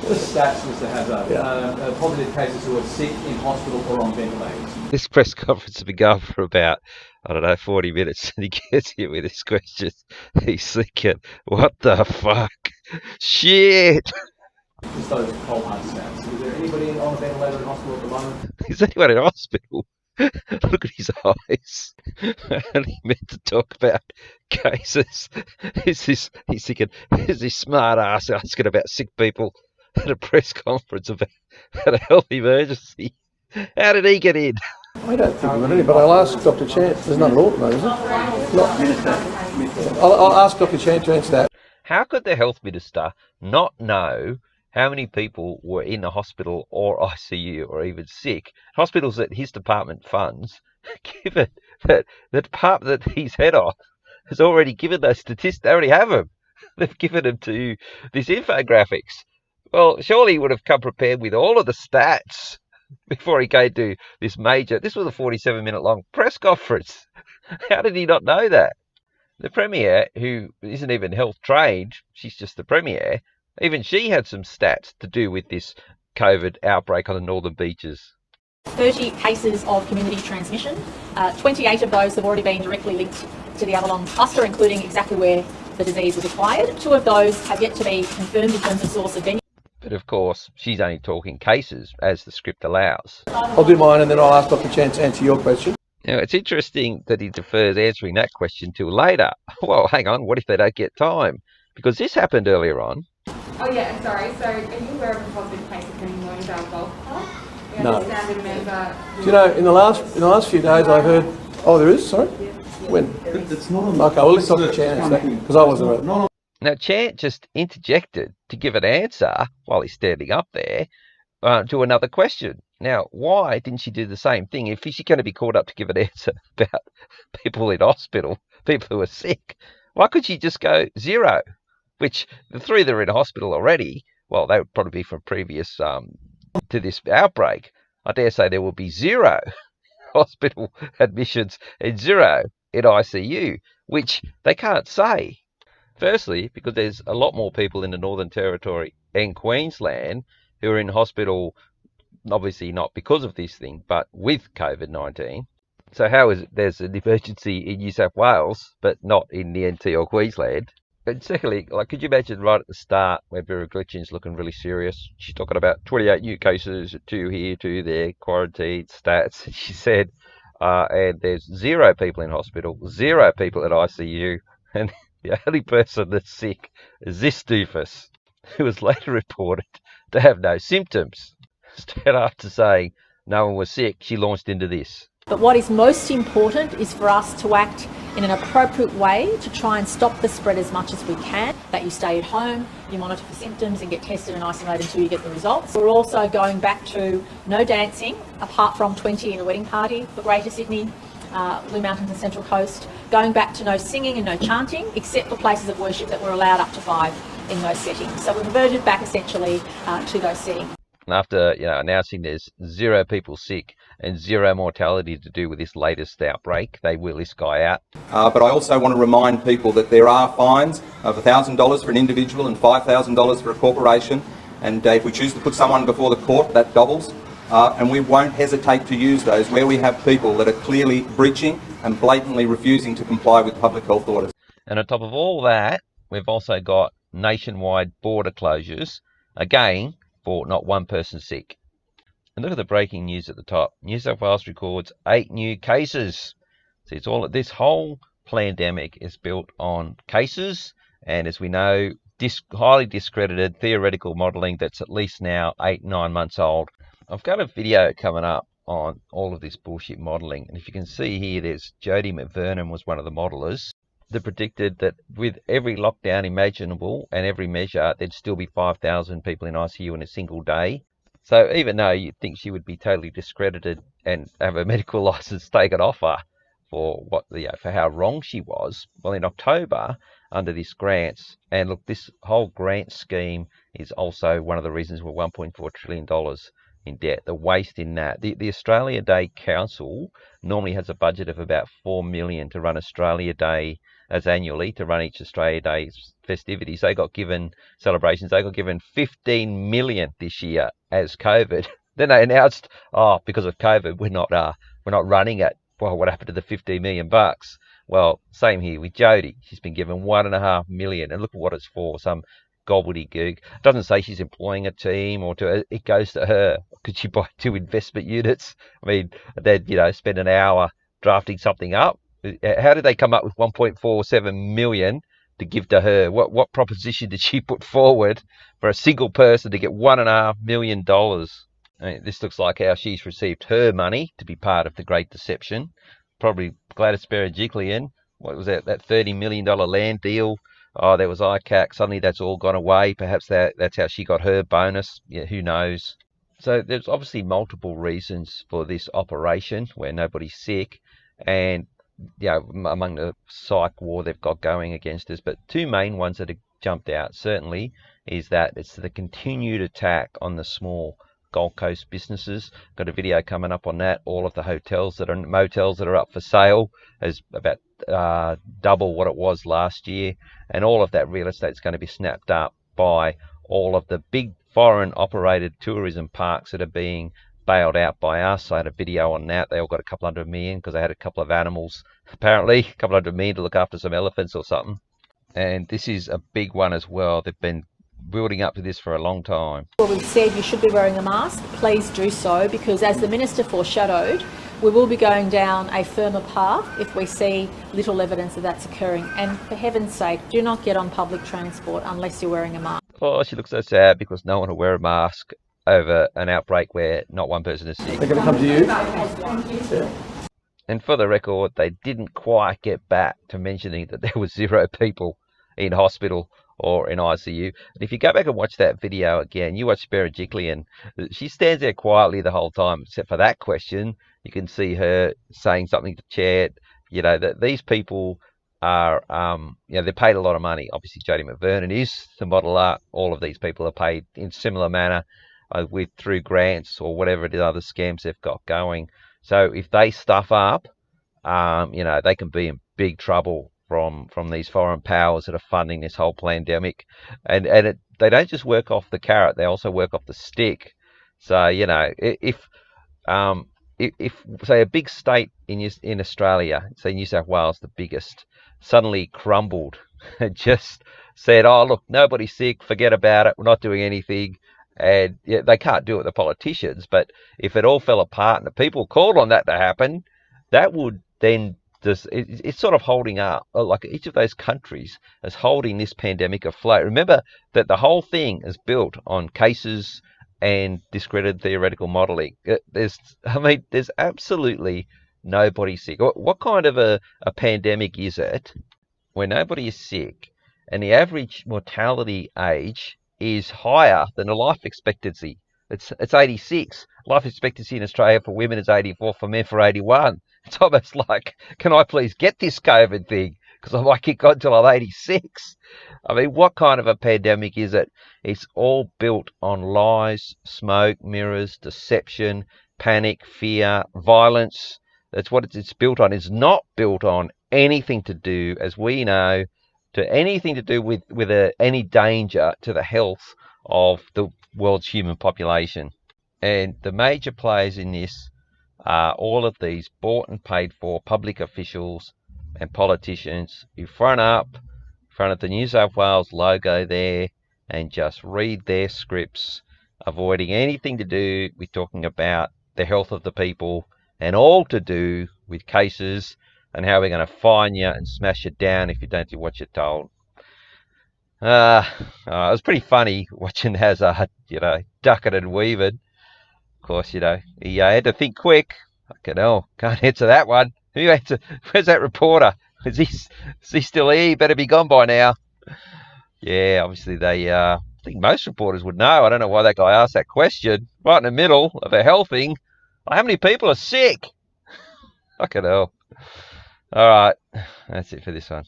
The stats, Mr. Hazard, positive cases who are sick in hospital or on ventilators. This press conference has been going for about, I don't know, 40 minutes, and he gets hit with this question. He's thinking, what the fuck? Shit! Just those cold hard stats. Is there anybody on a ventilator in hospital at the moment? Is anyone in hospital? Look at his eyes. And he meant to talk about cases. He's thinking, is this smart ass asking about sick people at a press conference about a health emergency? How did he get in? I don't think I'm in, but I'll ask Dr. Chant. There's none at all, is there? I'll ask Dr. Chant to answer that. How could the health minister not know how many people were in the hospital or ICU or even sick? Hospitals that his department funds, given that the department that he's head of has already given those statistics. They already have them. They've given them to these infographics. Well, surely he would have come prepared with all of the stats before he came to this major. This was a 47-minute long press conference. How did he not know that? The Premier, who isn't even health trained, she's just the Premier, even she had some stats to do with this COVID outbreak on the northern beaches. 30 cases of community transmission. 28 of those have already been directly linked to the Avalon cluster, including exactly where the disease was acquired. 2 of those have yet to be confirmed in terms of source of venue. But of course, she's only talking cases, as the script allows. I'll do mine and then I'll ask Dr. Chant to answer your question. Now, it's interesting that he defers answering that question till later. Well, hang on, what if they don't get time? Because this happened earlier on. Oh yeah, sorry. So are you aware of a positive case of Kenny Moynihan golf club? No. Do you know, in the last few days I've heard... Oh, there is? Sorry? When? It's not on. Okay, well, let's Dr. Chant answer that, because I wasn't aware. Now, Chant just interjected to give an answer while he's standing up there to another question. Now, why didn't she do the same thing? If she's going to be called up to give an answer about people in hospital, people who are sick, why could she just go 0? Which, the 3 that are in hospital already, well, they would probably be from previous to this outbreak. I dare say there will be 0 hospital admissions and 0 in ICU, which they can't say. Firstly, because there's a lot more people in the Northern Territory and Queensland who are in hospital, obviously not because of this thing, but with COVID-19. So how is it there's an emergency in New South Wales, but not in the NT or Queensland? And secondly, like, could you imagine right at the start where Vera Glichen's looking really serious? She's talking about 28 new cases, 2 here, 2 there, quarantine stats. She said, and there's 0 people in hospital, 0 people at ICU, and the only person that's sick is this doofus, who was later reported to have no symptoms. Straight after saying no one was sick, she launched into this. But what is most important is for us to act in an appropriate way to try and stop the spread as much as we can, that you stay at home, you monitor for symptoms and get tested and isolated until you get the results. We're also going back to no dancing, apart from 20 in a wedding party for Greater Sydney, Blue Mountains and Central Coast, going back to no singing and no chanting, except for places of worship that were allowed up to 5 in those settings. So we've reverted back essentially to those settings. After announcing there's 0 people sick and 0 mortality to do with this latest outbreak, they wheel this guy out. But I also want to remind people that there are fines of $1,000 for an individual and $5,000 for a corporation. And if we choose to put someone before the court, that doubles. And we won't hesitate to use those where we have people that are clearly breaching and blatantly refusing to comply with public health orders. And on top of all that, we've also got nationwide border closures, again, for not 1 person sick. And look at the breaking news at the top. New South Wales records 8 new cases. So it's all this whole pandemic is built on cases, and as we know, highly discredited theoretical modelling that's at least now 8-9 months old. I've got a video coming up on all of this bullshit modelling, and if you can see here, there's Jodie McVernon was one of the modellers that predicted that with every lockdown imaginable and every measure, there'd still be 5,000 people in ICU in a single day. So even though you'd think she would be totally discredited and have a medical licence taken off her for for how wrong she was, well, in October, under this grants, and look, this whole grant scheme is also one of the reasons we're $1.4 trillion in debt. The waste in that. The Australia Day Council normally has a budget of about $4 million to run Australia Day as annually to run each Australia Day festivities. They got given celebrations. They got given 15 million this year as COVID. Then they announced, oh, because of COVID, we're not running it. Well, what happened to the 15 million bucks? Well, same here with Jodie. She's been given 1.5 million, and look at what it's for. Some gobbledygook. It doesn't say she's employing a team or it goes to her. Could she buy 2 investment units? I mean, they'd, spend an hour drafting something up. How did they come up with 1.47 million to give to her? What proposition did she put forward for a single person to get $1.5 million? I mean, this looks like how she's received her money to be part of the Great Deception. Probably Gladys Berejiklian. What was that $30 million land deal? Oh, there was ICAC. Suddenly that's all gone away. Perhaps that's how she got her bonus. Yeah, who knows? So there's obviously multiple reasons for this operation where nobody's sick, and among the psych war they've got going against us. But 2 main ones that have jumped out certainly is that it's the continued attack on the small Gold Coast businesses. Got a video coming up on that. All of the motels that are up for sale is about double what it was last year, and all of that real estate is going to be snapped up by all of the big foreign operated tourism parks that are being bailed out by us. I had a video on that. They all got a couple $100 million because they had a couple of animals, apparently a couple $100 million to look after some elephants or something. And this is a big one as well. They've been building up to this for a long time. Well, we've said you should be wearing a mask. Please do so, because as the Minister foreshadowed, we will be going down a firmer path if we see little evidence of that's occurring. And for heaven's sake, do not get on public transport unless you're wearing a mask. Oh, she looks so sad because no one will wear a mask over an outbreak where not one person is sick. They're going to come to you. Yeah. And for the record, they didn't quite get back to mentioning that there were 0 people in hospital or in ICU. And if you go back and watch that video again, you watch Berejiklian, she stands there quietly the whole time, except for that question. You can see her saying something to Chad. That these people are, they're paid a lot of money. Obviously, Jodie McVernon is the modeler. All of these people are paid in similar manner through grants or whatever it is, other scams they've got going. So if they stuff up, they can be in big trouble from these foreign powers that are funding this whole pandemic, and they don't just work off the carrot; they also work off the stick. So if say a big state in Australia, say New South Wales, the biggest, suddenly crumbled and just said, "Oh look, nobody's sick, forget about it, we're not doing anything," and they can't do it, the politicians. But if it all fell apart and the people called on that to happen, that would then it's sort of holding up, like each of those countries is holding this pandemic afloat. Remember that the whole thing is built on cases and discredited theoretical modelling. There's absolutely nobody sick. What kind of a pandemic is it where nobody is sick and the average mortality age is higher than the life expectancy? It's 86. Life expectancy in Australia for women is 84, for men for 81. It's almost like, can I please get this COVID thing? Because I might get on till I'm 86. I mean, what kind of a pandemic is it? It's all built on lies, smoke, mirrors, deception, panic, fear, violence. That's what it's built on. It's not built on anything to do, as we know, with any danger to the health of the world's human population. And the major players in this are all of these bought and paid for public officials and politicians who front up in front of the New South Wales logo there and just read their scripts, avoiding anything to do with talking about the health of the people, and all to do with cases and how we're going to fine you and smash you down if you don't do what you're told. It was pretty funny watching Hazard, ducking and weaving. Of course, he had to think quick. Can't answer that one. Where's that reporter? Is he still here? He better be gone by now. Yeah, obviously I think most reporters would know. I don't know why that guy asked that question right in the middle of a health thing. How many people are sick? All right, that's it for this one.